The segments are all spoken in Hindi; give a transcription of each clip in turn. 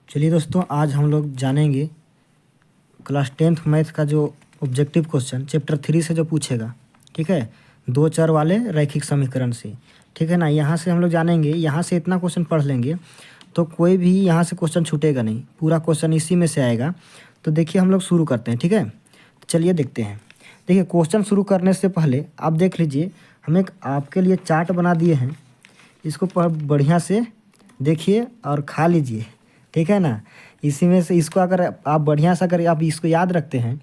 चलिए दोस्तों, आज हम लोग जानेंगे क्लास 10th मैथ का जो ऑब्जेक्टिव क्वेश्चन चैप्टर 3 से जो पूछेगा। ठीक है, दो चर वाले रैखिक समीकरण से। ठीक है ना, यहाँ से हम लोग जानेंगे। यहाँ से इतना क्वेश्चन पढ़ लेंगे तो कोई भी यहाँ से क्वेश्चन छूटेगा नहीं, पूरा क्वेश्चन इसी में से आएगा। तो देखिए हम लोग शुरू करते हैं। ठीक है, चलिए देखते हैं। देखिए, क्वेश्चन शुरू करने से पहले आप देख लीजिए, हम एक आपके लिए चार्ट बना दिए हैं। इसको बढ़िया से देखिए और खा लीजिए। ठीक है ना, इसी में से इसको अगर आप बढ़िया से अगर आप इसको याद रखते हैं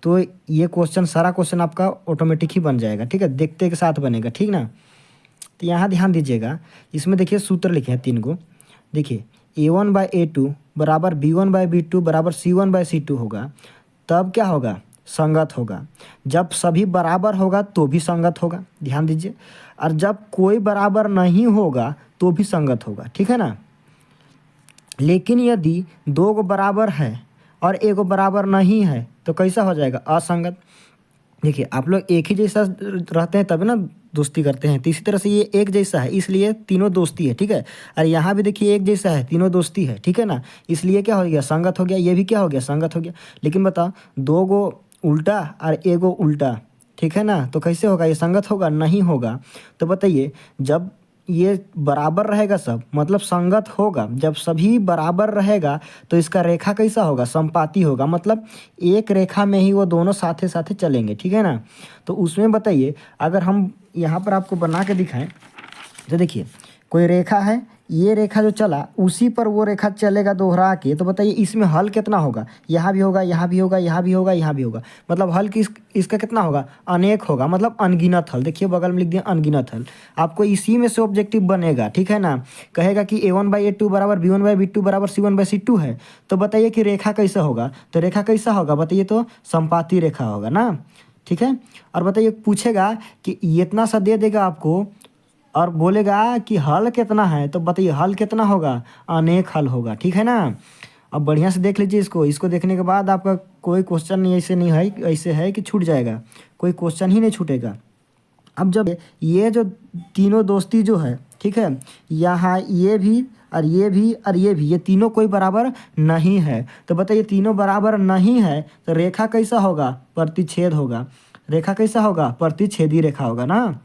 तो ये क्वेश्चन, सारा क्वेश्चन आपका ऑटोमेटिक ही बन जाएगा। ठीक है, देखते के साथ बनेगा। ठीक ना, तो यहाँ ध्यान दीजिएगा, इसमें देखिए सूत्र लिखे हैं 3 गो। देखिए A1/A2 बराबर B1/B2 बराबर C1/C2 होगा, तब क्या होगा? संगत होगा। जब सभी बराबर होगा तो भी संगत होगा, ध्यान दीजिए। और जब कोई बराबर नहीं होगा तो भी संगत होगा। ठीक है ना, लेकिन यदि 2 गो बराबर है और 1 गो बराबर नहीं है तो कैसा हो जाएगा? असंगत। देखिए, आप लोग एक ही जैसा रहते हैं तभी ना दोस्ती करते हैं, तो इसी तरह से ये एक जैसा है इसलिए तीनों दोस्ती है। ठीक है, और यहाँ भी देखिए एक जैसा है, तीनों दोस्ती है। ठीक है ना, इसलिए क्या हो गया? संगत हो गया। ये भी क्या हो गया? संगत हो गया। लेकिन बताओ, 2 गो उल्टा और 1 गो उल्टा, ठीक है ना, तो कैसे होगा? ये संगत होगा? नहीं होगा। तो बताइए, जब ये बराबर रहेगा सब मतलब संगत होगा। जब सभी बराबर रहेगा तो इसका रेखा कैसा होगा? समपाती होगा, मतलब एक रेखा में ही वो दोनों साथे साथे चलेंगे। ठीक है ना, तो उसमें बताइए, अगर हम यहाँ पर आपको बना के दिखाएं तो देखिए, कोई रेखा है, ये रेखा जो चला उसी पर वो रेखा चलेगा दोहरा के, तो बताइए इसमें हल कितना होगा? यहाँ भी होगा, यहाँ भी होगा, यहाँ भी होगा, यहाँ भी होगा, मतलब हल इसका कितना होगा? अनेक होगा, मतलब अनगिनत हल। देखिए बगल में लिख दिया अनगिनत हल। आपको इसी में से ऑब्जेक्टिव बनेगा। ठीक है ना, कहेगा कि A1/A2 बराबर B1/B2 बराबर C1/C2 है, तो बताइए कि रेखा कैसा होगा? तो रेखा कैसा होगा बताइए? तो समपाती रेखा होगा ना। ठीक है, और बताइए पूछेगा कि इतना सा दे देगा आपको और बोलेगा कि हल कितना है, तो बताइए हल कितना होगा? अनेक हल होगा। ठीक है ना, अब बढ़िया से देख लीजिए इसको देखने के बाद आपका कोई क्वेश्चन नहीं ऐसे नहीं है, ऐसे है कि छूट जाएगा, कोई क्वेश्चन ही नहीं छूटेगा। अब जब ये जो तीनों दोस्ती जो है, ठीक है, यहाँ ये भी और ये भी और ये भी, ये तीनों कोई बराबर नहीं है, तो बताइए तीनों बराबर नहीं है तो रेखा कैसा होगा? प्रतिच्छेद होगा। रेखा कैसा होगा? प्रतिच्छेदी रेखा होगा ना।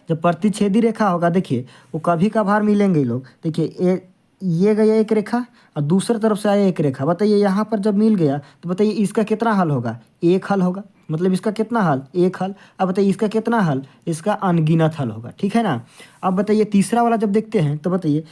जब प्रतिच्छेदी रेखा होगा, देखिए वो कभी कभार मिलेंगे लोग। देखिए ये गया एक रेखा और दूसरी तरफ से आया एक रेखा, बताइए यहाँ पर जब मिल गया तो बताइए इसका कितना हल होगा? एक हल होगा, मतलब इसका कितना हल? एक हल। अब बताइए इसका कितना हल? इसका अनगिनत हल होगा। ठीक है ना, अब बताइए तीसरा वाला जब देखते हैं तो बताइए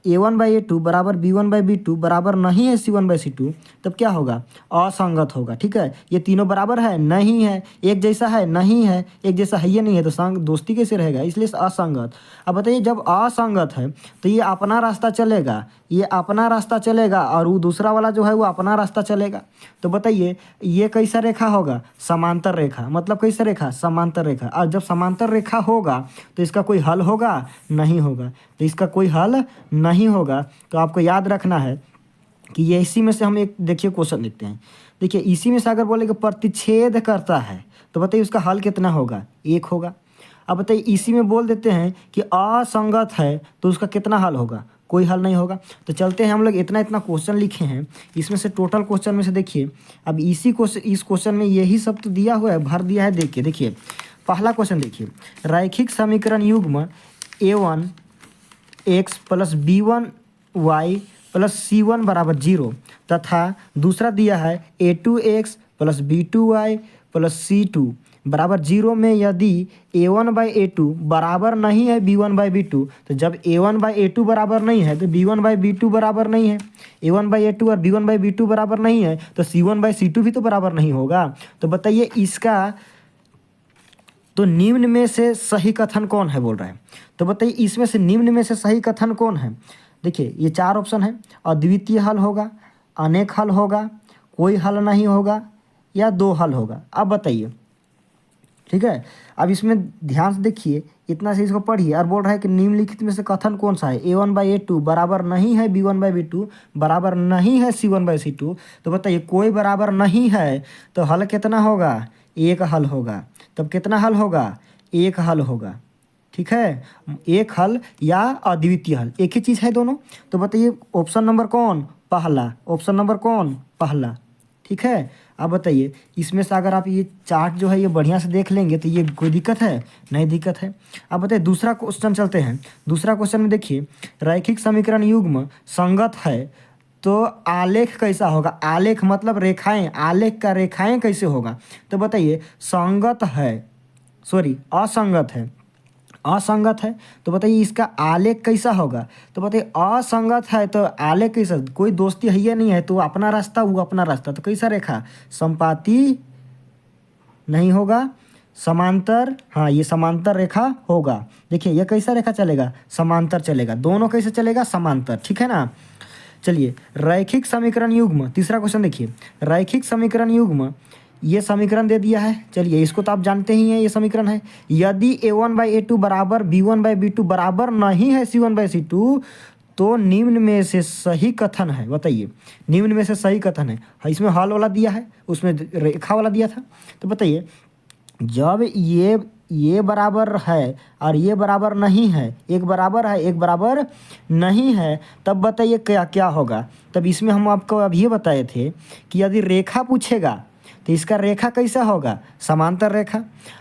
A1/A2 बराबर B1/B2 बराबर नहीं है C1/C2, तब क्या होगा? असंगत होगा। ठीक है, ये तीनों बराबर है? नहीं है। एक जैसा है? नहीं है। एक जैसा है ये नहीं है, तो संग दोस्ती कैसे रहेगा? इसलिए असंगत। अब बताइए, जब असंगत है तो ये अपना रास्ता चलेगा, ये अपना रास्ता चलेगा और वो दूसरा वाला जो है वो अपना रास्ता चलेगा। तो बताइए ये कैसा रेखा होगा? समांतर रेखा। मतलब कैसा रेखा? समांतर रेखा। और जब समांतर रेखा होगा तो इसका कोई हल होगा? नहीं होगा। तो इसका कोई हल नहीं होगा। तो आपको याद रखना है कि ये इसी में से हम एक देखिए क्वेश्चन लिखते हैं। देखिए इसी में से अगर बोले कि प्रतिच्छेद करता है तो बताइए उसका हल कितना होगा? 1 होगा। अब बताइए इसी में बोल देते हैं कि असंगत है तो उसका कितना हल होगा? कोई हल नहीं होगा। तो चलते हैं, हम लोग इतना इतना क्वेश्चन लिखे हैं, इसमें से टोटल क्वेश्चन में से देखिए, अब इस क्वेश्चन में यही सब तो दिया हुआ है, भर दिया है। देखिए पहला क्वेश्चन देखिए, रैखिक समीकरण युग्म A1x plus B1y plus C1 बराबर 0 तथा दूसरा दिया है A2x plus B2y plus C2 बराबर 0 में यदि A1/A2 बराबर नहीं है B1/B2, तो जब A1/A2 बराबर नहीं है तो B1/B2 बराबर नहीं है। A1/A2 और B1/B2 बराबर नहीं है तो C1/C2 भी तो बराबर नहीं होगा। तो बताइए इसका तो निम्न में से सही कथन कौन है बोल रहे हैं? तो बताइए इसमें से निम्न में से सही कथन कौन है? देखिए ये 4 ऑप्शन है, अद्वितीय हल होगा, अनेक हल होगा, कोई हल नहीं होगा, या 2 हल होगा। अब बताइए। ठीक है, अब इसमें ध्यान से देखिए, इतना से इसको पढ़िए और बोल रहा है कि निम्नलिखित में से कथन कौन सा है? A1/A2 बराबर नहीं है B1/B2 बराबर नहीं है C1/C2। तो बताइए कोई बराबर नहीं है तो हल कितना होगा? 1 हल होगा। तब कितना हल होगा? 1 हल होगा। ठीक है, एक हल या अद्वितीय हल, एक ही चीज़ है दोनों। तो बताइए ऑप्शन नंबर कौन, पहला, ऑप्शन नंबर कौन, पहला। ठीक है, अब बताइए इसमें से अगर आप ये चार्ट जो है ये बढ़िया से देख लेंगे तो ये कोई दिक्कत है, नहीं दिक्कत है। अब बताइए दूसरा क्वेश्चन चलते हैं। दूसरा क्वेश्चन में देखिए रैखिक समीकरण युग्म संगत है तो आलेख कैसा होगा। आलेख मतलब रेखाएं, आलेख का रेखाएं कैसे होगा। तो बताइए संगत है, सॉरी असंगत है, असंगत है तो बताइए इसका आलेख कैसा होगा। तो बताइए असंगत है तो आलेख कैसा, कोई दोस्ती है या नहीं है, तो अपना रास्ता वो अपना रास्ता, तो कैसा रेखा, संपाती नहीं होगा, समांतर, हाँ ये समांतर रेखा होगा। देखिए ये कैसा रेखा चलेगा, समांतर चलेगा, दोनों कैसे चलेगा, समांतर। ठीक है ना। चलिए रैखिक समीकरण युग्म, तीसरा क्वेश्चन देखिए, रैखिक समीकरण युग्म, ये समीकरण दे दिया है। चलिए इसको तो आप जानते ही हैं, ये समीकरण है। यदि a1/a2 बराबर b1/b2 बराबर नहीं है c1/c2 तो निम्न में से सही कथन है। बताइए निम्न में से सही कथन है। हाँ, इसमें हल वाला दिया है, उसमें रेखा वाला दिया था। तो बताइए जब ये बराबर है और ये बराबर नहीं है, एक बराबर है एक बराबर नहीं है, तब बताइए क्या क्या होगा। तब इसमें हम आपको अभी ये बताए थे कि यदि रेखा पूछेगा तो इसका रेखा कैसा होगा, समांतर रेखा।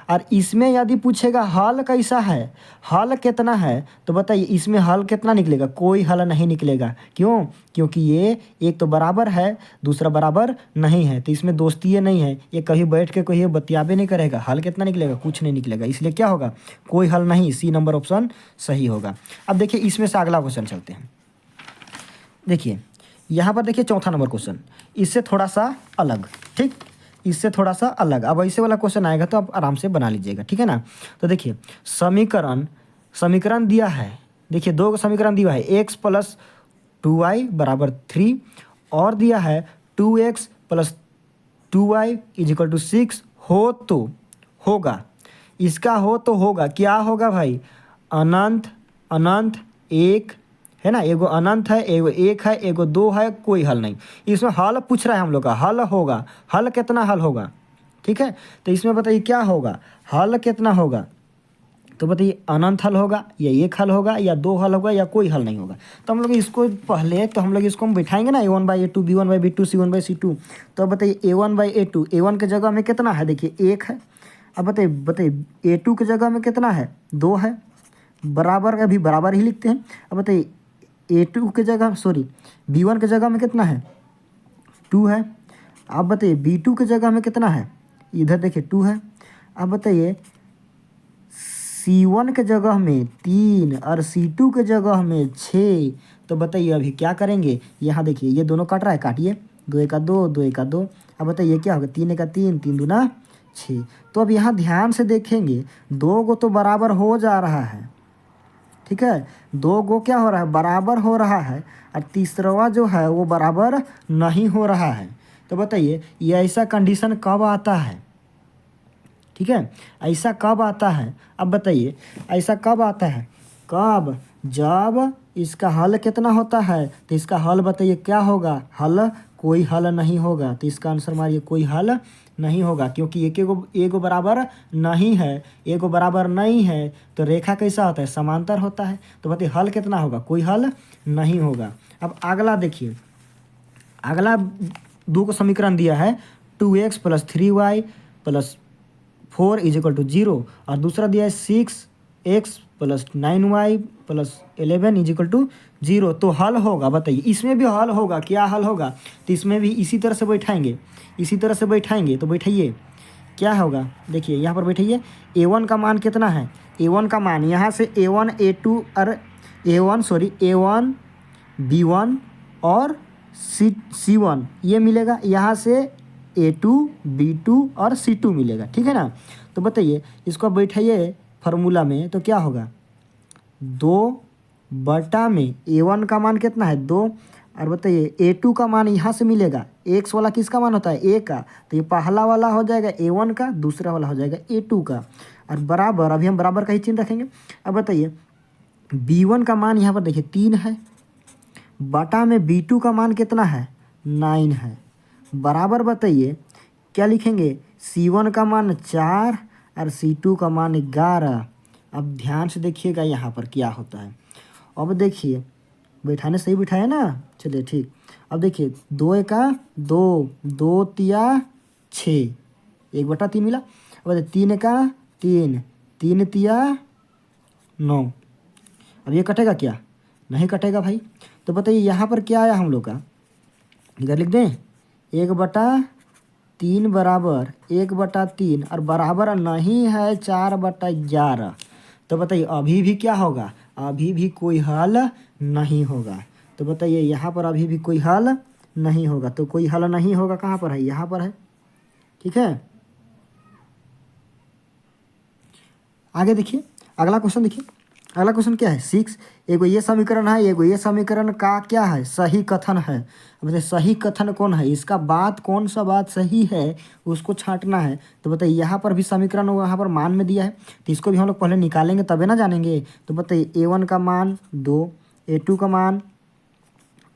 और इसमें यदि पूछेगा हल कैसा है, हल कितना है, तो बताइए इसमें हल कितना निकलेगा, कोई हल नहीं निकलेगा। क्यों, क्योंकि ये एक तो बराबर है दूसरा बराबर नहीं है, तो इसमें दोस्ती ये नहीं है, ये कहीं बैठ के कोई बतियाबे नहीं करेगा। हल कितना निकलेगा, कुछ नहीं निकलेगा, इसलिए क्या होगा, कोई हल नहीं, सी नंबर ऑप्शन सही होगा। अब देखिए इसमें से अगला क्वेश्चन चलते हैं। देखिए यहाँ पर देखिए चौथा नंबर क्वेश्चन, इससे थोड़ा सा अलग, ठीक, इससे थोड़ा सा अलग। अब ऐसे वाला क्वेश्चन आएगा तो आप आराम से बना लीजिएगा, ठीक है ना। तो देखिए समीकरण दिया है, देखिए दो समीकरण दिया है, x + 2y = 3 और दिया है 2x + 2y = 6 हो तो होगा, इसका हो तो होगा, क्या होगा भाई, अनंत, अनंत, एक है ना, एगो अनंत है, एगो एक है, एगो दो है, कोई हल नहीं। इसमें हल पूछ रहा है हम लोग का, हल होगा, हल कितना हल होगा। ठीक है, तो इसमें बताइए क्या होगा, हल कितना होगा। तो बताइए अनंत हल होगा या एक हल होगा या दो हल होगा या कोई हल नहीं होगा। तो हम लोग इसको पहले तो हम लोग इसको हम बिठाएंगे ना, a1/a2 b1/b2 c1/c2। तो बताइए a1/a2, a1 के जगह में कितना है, देखिए एक है। अब बताइए a2 के जगह में कितना है, दो है, बराबर, अभी बराबर ही लिखते हैं। अब बताइए a2 के जगह, सॉरी b1 के जगह में कितना है, 2 है। अब बताइए b2 के जगह में कितना है, इधर देखिए 2 है। अब बताइए c1 के जगह में 3 और c2 के जगह में 6। तो बताइए अभी क्या करेंगे, यहाँ देखिए ये दोनों कट रहा है, काटिए, 2 × 2 2 × 2। अब बताइए क्या होगा, 3 × 3 3 × 2 6। तो अब यहाँ ध्यान से देखेंगे, दो गो तो बराबर हो जा रहा है, ठीक है, दो गो क्या हो रहा है, बराबर हो रहा है, और तीसरा जो है वो बराबर नहीं हो रहा है। तो बताइए ये ऐसा कंडीशन कब आता है, ठीक है, ऐसा कब आता है। अब बताइए ऐसा कब आता है, कब, जब इसका हल कितना होता है, तो इसका हल बताइए क्या होगा, हल कोई हल नहीं होगा। तो इसका आंसर मारिए कोई हल नहीं होगा, क्योंकि एगो बराबर नहीं है, एगो बराबर नहीं है, तो रेखा कैसा होता है, समांतर होता है। तो बताइए हल कितना होगा, कोई हल नहीं होगा। अब अगला देखिए, अगला दो को समीकरण दिया है 2x + 3y + 4 = 0 और दूसरा दिया है 6x + 9y + 11 = 0। तो हल होगा, बताइए इसमें भी हल होगा, क्या हल होगा। तो इसमें भी इसी तरह से बैठाएंगे, इसी तरह से बैठाएंगे। तो बैठाइए क्या होगा, देखिए यहाँ पर बैठाइए, a1 का मान कितना है, a1 का मान यहाँ से a1 a2 और a1 b1 और c1 ये मिलेगा, यहाँ से a2 b2 और c2 मिलेगा, ठीक है ना। तो बताइए इसको बैठाइए फार्मूला में, तो क्या होगा, 2 में a1 का मान कितना है, 2, और बताइए a2 का मान यहाँ से मिलेगा, x वाला किसका मान होता है, a का, तो ये पहला वाला हो जाएगा a1 का, दूसरा वाला हो जाएगा a2 का, और बराबर, अभी हम बराबर का ही चिन्ह रखेंगे। अब बताइए b1 का मान यहाँ पर देखिए 3 है, बटा में b2 का मान कितना है, 9 है, बराबर बताइए क्या लिखेंगे, c1 का मान 4 और c2 का मान 11 अब ध्यान से देखिएगा यहाँ पर क्या होता है। अब देखिए बैठाने सही बिठाया ना, चलिए ठीक। अब देखिए 2 एका 2, 2 तिया 6, 1/3 मिला। अब 3 एका 3, 3 तिया 9। अब ये कटेगा क्या? नहीं कटेगा भाई। तो बताइए यहाँ पर क्या आया हम लोग का, इधर लिख दें 1/3 बराबर 1/3 और बराबर नहीं है 4/11। तो बताइए अभी भी क्या होगा? अभी भी कोई हल नहीं होगा। तो बताइए यहाँ पर अभी भी कोई हल नहीं होगा। तो कोई हल नहीं होगा कहाँ पर है? यहाँ पर है। ठीक है, आगे देखिए अगला क्वेश्चन। देखिए अगला क्वेश्चन क्या है? 6, एगो ये समीकरण है, एगो ये समीकरण का क्या है? सही कथन है। अब बताइए सही कथन कौन है? इसका बात कौन सा बात सही है उसको छांटना है। तो बताइए यहाँ पर भी समीकरण यहाँ पर मान में दिया है, तो इसको भी हम लोग पहले निकालेंगे तबे ना जानेंगे। तो बताइए A1 का मान 2, A2 का मान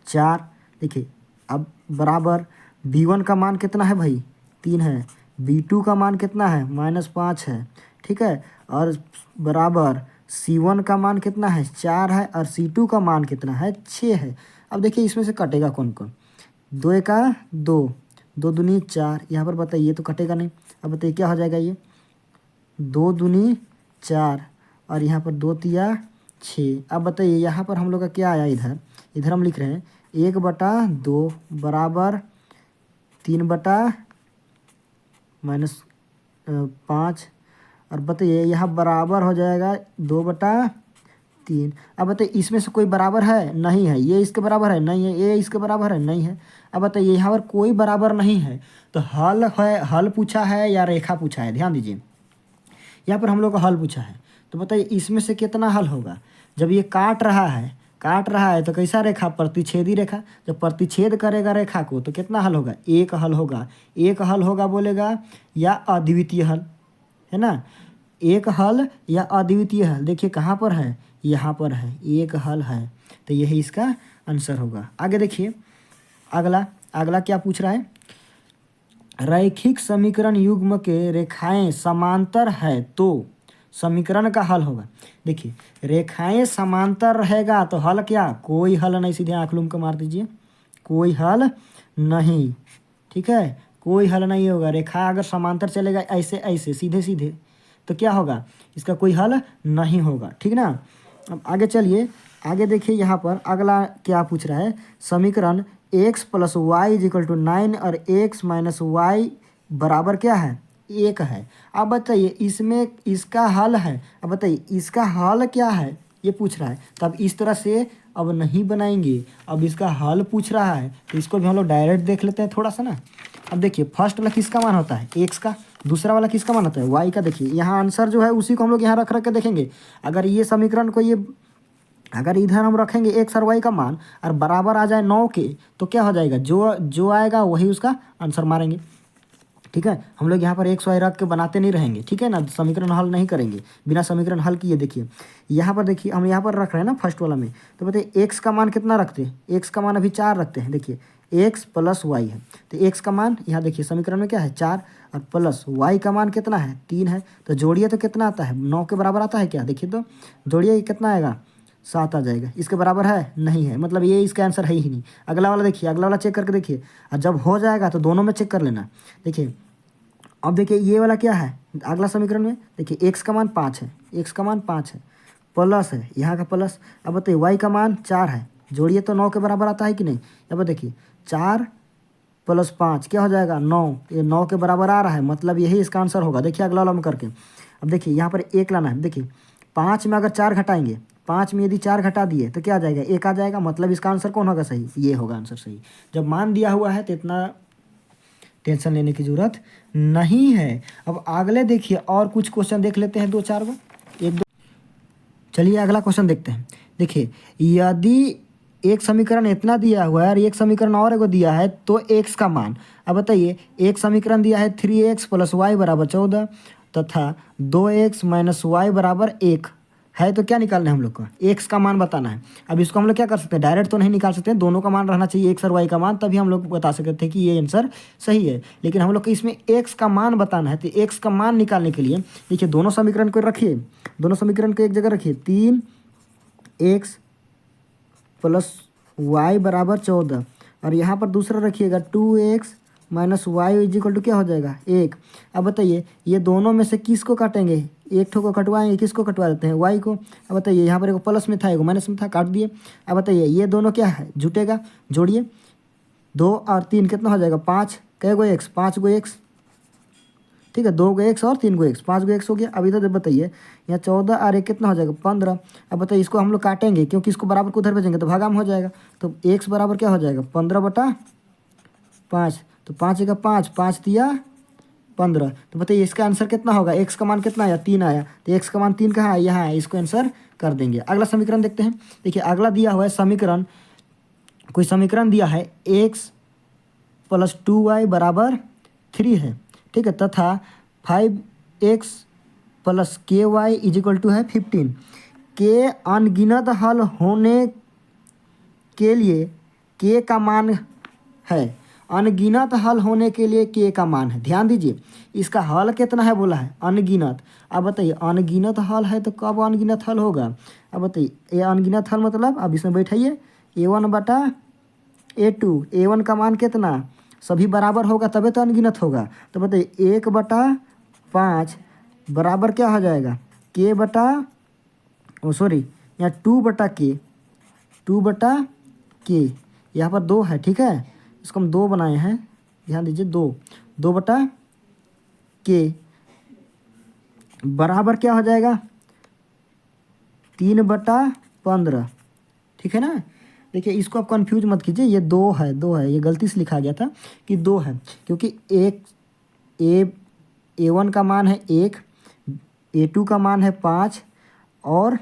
4। देखिए अब बराबर B1 का मान कितना है भाई? 3 है। B2 का मान कितना है? -5 है। ठीक है, और बराबर C1 का मान कितना है? 4 है। और C2 का मान कितना है? 6 है। अब देखिए इसमें से कटेगा कौन कौन? 2 एका 2, 2 दूनी 4। यहाँ पर बताइए ये तो कटेगा नहीं। अब बताइए क्या हो जाएगा? ये 2 दूनी 4 और यहाँ पर 2 तिया 6। अब बताइए यहाँ पर हम लोग का क्या आया? इधर इधर हम लिख रहे हैं 1/2 बराबर 3/-5। और बताइए यहाँ बराबर हो जाएगा 2/3। अब बताइए इसमें से कोई बराबर है? नहीं है। ये इसके बराबर है? नहीं है। ये इसके बराबर है? नहीं है। अब बताइए यहाँ पर कोई बराबर नहीं है, तो हल है, हल पूछा है या रेखा पूछा है? ध्यान दीजिए यहाँ पर हम लोग को हल पूछा है। तो बताइए इसमें से कितना हल होगा? जब ये काट रहा है तो कैसा रेखा? प्रतिच्छेदी रेखा। जब प्रतिच्छेद करेगा रेखा को तो कितना हल होगा? एक हल होगा। एक हल होगा बोलेगा या अद्वितीय हल, है ना? एक हल या अद्वितीय हल। देखिए कहाँ पर है? यहाँ पर है, एक हल है। तो यही इसका आंसर होगा। आगे देखिए अगला क्या पूछ रहा है? रैखिक समीकरण युग्म के रेखाएं समांतर है तो समीकरण का हल होगा। देखिए रेखाएं समांतर रहेगा तो हल क्या? कोई हल नहीं। सीधे आँख लूम के मार दीजिए, कोई हल नहीं। ठीक है, कोई हल नहीं होगा। रेखा अगर समांतर चलेगा ऐसे ऐसे सीधे सीधे तो क्या होगा? इसका कोई हल नहीं होगा। ठीक ना? अब आगे चलिए, आगे देखिए यहाँ पर अगला क्या पूछ रहा है? समीकरण x + y = 9 और x - y बराबर क्या है? 1 है। अब बताइए इसमें इसका हल है। अब बताइए इसका हल क्या है ये पूछ रहा है। तब इस तरह से अब नहीं बनाएंगे। अब इसका हल पूछ रहा है तो इसको भी हम लोग डायरेक्ट देख लेते हैं थोड़ा सा ना। अब देखिए फर्स्ट वाला किसका मान होता है? x का। दूसरा वाला किसका मान होता है? y का। देखिए यहाँ आंसर जो है उसी को हम लोग यहाँ रख के देखेंगे। अगर ये समीकरण को अगर इधर हम रखेंगे x और y का मान और बराबर आ जाए 9 के तो क्या हो जाएगा? जो आएगा वही उसका आंसर मारेंगे। ठीक है, हम लोग यहाँ पर x y रख के बनाते नहीं रहेंगे। ठीक है ना? समीकरण हल नहीं करेंगे बिना समीकरण हल किए। देखिए यहाँ पर, देखिए हम यहाँ पर रख रहे हैं ना फर्स्ट वाला में। तो बताइए x का मान कितना रखते हैं? x का मान अभी 4 रखते हैं। देखिए x + y है तो x का मान यहाँ देखिए समीकरण में क्या है? 4 और प्लस y का मान कितना है? 3 है। तो जोड़िए तो कितना आता है? 9 के बराबर आता है क्या? देखिए तो जोड़िए कितना आएगा? 7 आ जाएगा। इसके बराबर है? नहीं है। मतलब ये इसका आंसर है ही नहीं। अगला वाला देखिए, अगला वाला चेक करके देखिए, और जब हो जाएगा तो दोनों में चेक कर लेना। देखिए अब देखिए ये वाला क्या है? अगला समीकरण में देखिए x का मान 5 है, x का मान 5 है, प्लस है यहाँ का प्लस। अब बताइए y का मान 4 है, जोड़िए तो 9 के बराबर आता है कि नहीं? अब देखिए 4 + 5 क्या हो जाएगा? 9। ये 9 के बराबर आ रहा है, मतलब यही इसका आंसर होगा। देखिए अगला वाला में करके अब देखिए यहाँ पर 1 लाना है। देखिए 5 में अगर 4 घटाएंगे, 5 में यदि 4 घटा दिए तो क्या आ जाएगा? 1 आ जाएगा। मतलब इसका आंसर कौन होगा? सही, ये होगा आंसर सही। जब मान दिया हुआ है तो इतना टेंशन लेने की ज़रूरत नहीं है। अब अगले देखिए और कुछ क्वेश्चन देख लेते हैं, 2-4 गो, 1-2। चलिए अगला क्वेश्चन देखते हैं। देखिए यदि एक समीकरण इतना दिया हुआ है और एक समीकरण और एगो दिया है तो x का मान। अब बताइए एक समीकरण दिया है 3x + y = 14 तथा 2x - y = 1। है तो क्या निकालना है हम लोग को, एक्स का मान बताना है। अब इसको हम लोग क्या कर सकते हैं, डायरेक्ट तो नहीं निकाल सकते हैं, दोनों का मान रहना चाहिए एक्स और वाई का मान, तभी हम लोग बता सकते हैं कि ये आंसर सही है। लेकिन हम लोग को इसमें एक्स का मान बताना है, तो एक्स का मान निकालने के लिए देखिए दोनों समीकरण को रखिए, दोनों समीकरण को एक जगह रखिए। 3x प्लस वाई बराबर 14, और यहाँ पर दूसरा रखिएगा 2x minus Y is equal to क्या हो जाएगा 1। अब बताइए ये दोनों में से किसको काटेंगे, एक ठो को कटवाएंगे, किसको कटवा देते हैं, वाई को। अब बताइए यहाँ पर एक प्लस में था एक माइनस में था, काट दिए। अब बताइए ये दोनों क्या है, जुटेगा, जोड़िए 2 और 3 कितना हो जाएगा 5, कै गो एक्स 5 गो एक्स, ठीक है 2 गो एक्स और 3 गो एक्स 5 गो एक्स हो गया। अब इधर बताइए यहाँ 14 और 1 कितना हो जाएगा 15। अब बताइए इसको हम लोग काटेंगे क्योंकि इसको बराबर को उधर भेजेंगे तो भागा में हो जाएगा, तो एक्स बराबर क्या हो जाएगा 15/5, तो 5 का 5, 5 दिया 15। तो बताइए इसका आंसर कितना होगा, एक्स का मान कितना आया 3 आया, तो एक्स का मान 3 कहाँ है, यहाँ है, इसको आंसर कर देंगे। अगला समीकरण देखते हैं। देखिए अगला दिया हुआ है समीकरण, कोई समीकरण दिया है एक्स प्लस 2y बराबर 3 है, ठीक है, तथा 5x प्लस के वाई इजिकल टू है 15 के अनगिनत हल होने के लिए के का मान है, अनगिनत हल होने के लिए के का मान है। ध्यान दीजिए इसका हल कितना है बोला है अनगिनत। अब बताइए अनगिनत हल है तो कब अनगिनत हल होगा, अब बताइए ये अनगिनत हल मतलब अब इसमें बैठाइए a1/a2, a1 का मान कितना, सभी बराबर होगा तबे तो अनगिनत होगा। तो बताइए 1/5 बराबर क्या हो जाएगा के बटा यहाँ 2/k, यहाँ पर 2 है, ठीक है, इसको हम 2 बनाए हैं, ध्यान दीजिए 2/k बराबर क्या हो जाएगा 3/15, ठीक है ना। देखिए इसको आप कंफ्यूज मत कीजिए, ये 2 है, ये गलती से लिखा गया था कि 2 है, क्योंकि a1 का मान है 1, a2 का मान है 5 और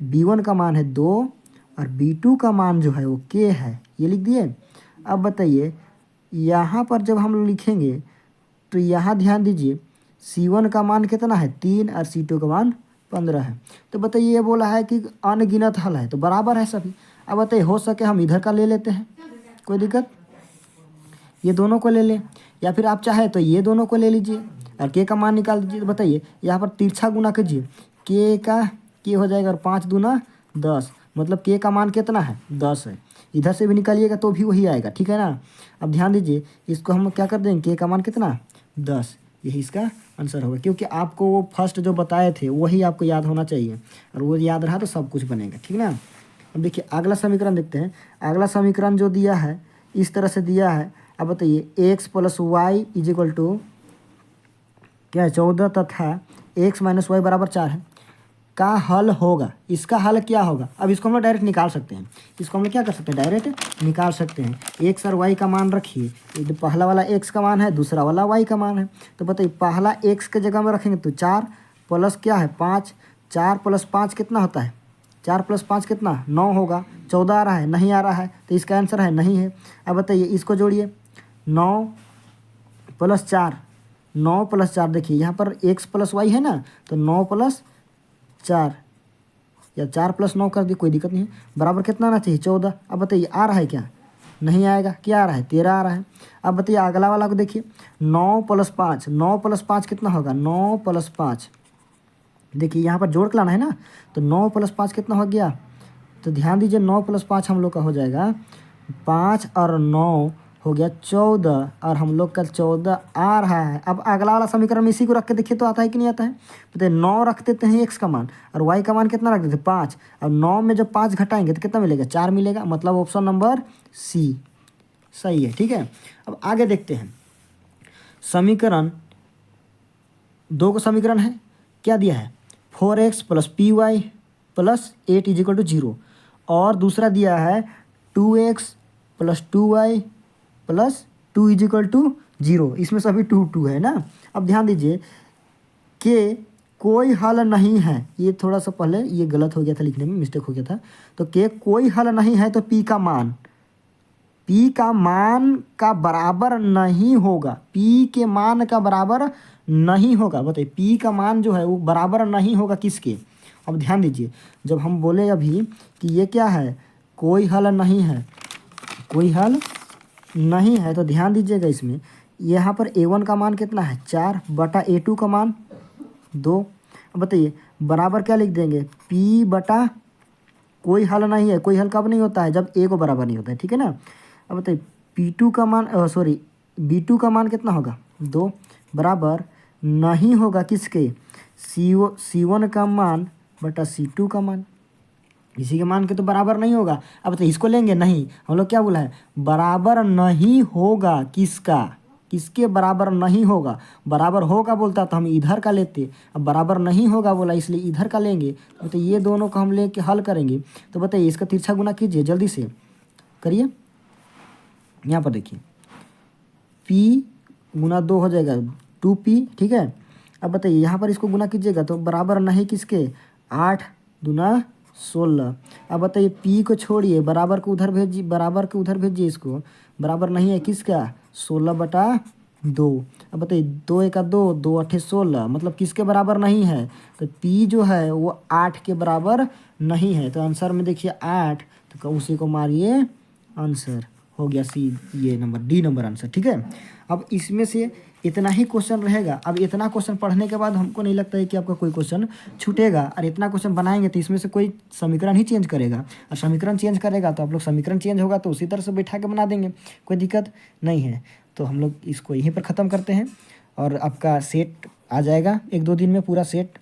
b1 का मान है 2 और b2 का मान जो है वो k है, ये लिख दिए। अब बताइए यहाँ पर जब हम लोग लिखेंगे तो यहाँ ध्यान दीजिए c1 का मान कितना है 3 और c2 का मान 15 है। तो बताइए ये बोला है कि अनगिनत हल है तो बराबर है सभी। अब बताइए हो सके हम इधर का ले लेते हैं, कोई दिक्कत, ये दोनों को ले लें, या फिर आप चाहे तो ये दोनों को ले लीजिए और के का मान निकाल दीजिए। तो बताइए यहाँ पर तिरछा गुना कीजिए, के हो जाएगा और 5 दूना 10, मतलब के का मान कितना है 10 है, इधर से भी निकालिएगा तो भी वही आएगा, ठीक है ना। अब ध्यान दीजिए इसको हम क्या कर देंगे, के का मान कितना 10, यही इसका आंसर होगा, क्योंकि आपको वो फर्स्ट जो बताए थे वही आपको याद होना चाहिए, और वो याद रहा तो सब कुछ बनेगा, ठीक ना। अब देखिए अगला समीकरण देखते हैं। अगला समीकरण जो दिया है इस तरह से दिया है। अब बताइए x plus y is equal to क्या है 14 तथा एक्स माइनस वाई बराबर 4 है का हल होगा, इसका हल क्या होगा। अब इसको हम लोग डायरेक्ट निकाल सकते हैं, इसको हम लोग क्या कर सकते हैं डायरेक्ट निकाल सकते हैं। एक्स और वाई का मान रखिए, ये पहला वाला एक्स का मान है, दूसरा वाला वाई का मान है। तो बताइए पहला एक्स के जगह में रखेंगे तो 4 प्लस क्या है 5, 4 + 5 कितना होता है, 4 + 5 कितना 9 होगा, 14 आ रहा है नहीं आ रहा है, तो इसका आंसर है नहीं है। अब बताइए इसको जोड़िए 9 + 4, 9 + 4, देखिए यहाँ पर एक्स प्लस वाई है ना, तो 9 + 4 या 4 + 9 कर दिए, कोई दिक्कत नहीं है, बराबर कितना आना चाहिए 14। अब बताइए आ रहा है क्या, नहीं आएगा, क्या आ रहा है 13 आ रहा है। अब बताइए अगला वाला को देखिए 9 + 5, 9 + 5 कितना होगा 9 + 5, देखिए यहाँ पर जोड़ के लाना है ना, तो 9 + 5 कितना हो गया, तो ध्यान दीजिए 9 + 5 हम लोग का हो जाएगा 5 और 9 हो गया 14, और हम लोग का 14 आ रहा है। अब अगला वाला समीकरण में इसी को रख के देखिए तो आता है कि नहीं आता है। बताइए 9 रख देते हैं एक्स का मान और वाई का मान कितना रख देते हैं 5, और 9 में जब 5 घटाएंगे तो कितना मिलेगा 4 मिलेगा, मतलब ऑप्शन नंबर सी सही है, ठीक है। अब आगे देखते हैं समीकरण 2 का समीकरण है, क्या दिया है 4x + py + 8 = 0, और दूसरा दिया है 2x + 2y + 2 = 0, इसमें सभी 2 है ना। अब ध्यान दीजिए कि कोई हल नहीं है, ये थोड़ा सा पहले ये गलत हो गया था, लिखने में मिस्टेक हो गया था, तो के कोई हल नहीं है तो p का मान का बराबर नहीं होगा, p के मान का बराबर नहीं होगा। बताइए p का मान जो है वो बराबर नहीं होगा किसके, अब ध्यान दीजिए, जब हम बोले अभी कि ये क्या है, कोई हल नहीं है, कोई हल नहीं है, तो ध्यान दीजिएगा इसमें यहाँ पर A1 का मान कितना है 4 बटा A2 का मान 2। अब बताइए बराबर क्या लिख देंगे, P बटा कोई हल नहीं है, कोई हल कब नहीं होता है, जब A को बराबर नहीं होता है, ठीक है ना। अब बताइए P2 का मान B2 का मान कितना होगा 2 बराबर नहीं होगा किसके, C1 का मान बटा C2 का मान, इसी के मान के तो बराबर नहीं होगा। अब तो इसको लेंगे नहीं, हम लोग क्या बोला है, बराबर नहीं होगा किसका, किसके बराबर नहीं होगा, बराबर होगा बोलता तो हम इधर का लेते, अब बराबर नहीं होगा बोला इसलिए इधर का लेंगे। तो ये दोनों को हम लेके हल करेंगे। तो बताइए इसका तिरछा गुना कीजिए, जल्दी से करिए। यहाँ पर देखिए P गुना 2 हो जाएगा 2P, ठीक है। अब बताइए यहाँ पर इसको गुना कीजिएगा तो बराबर नहीं किसके, 8 दूना 16। अब बताइए P को छोड़िए, बराबर को उधर भेजिए, बराबर के उधर भेजिए, इसको बराबर नहीं है किसका 16 बटा 2। अब बताइए 2 एका 2, 2 अठे 16, मतलब किसके बराबर नहीं है, तो P जो है वो 8 के बराबर नहीं है। तो आंसर में देखिए 8, तो उसी को मारिए, आंसर हो गया सी, ये नंबर डी नंबर आंसर, ठीक है। अब इसमें से इतना ही क्वेश्चन रहेगा। अब इतना क्वेश्चन पढ़ने के बाद हमको नहीं लगता है कि आपका कोई क्वेश्चन छूटेगा, और इतना क्वेश्चन बनाएंगे तो इसमें से कोई समीकरण ही चेंज करेगा, और समीकरण चेंज करेगा तो आप लोग समीकरण चेंज होगा तो उसी तरह से बैठा के बना देंगे, कोई दिक्कत नहीं है। तो हम लोग इसको यहीं पर ख़त्म करते हैं, और आपका सेट आ जाएगा 1-2 दिन में पूरा सेट।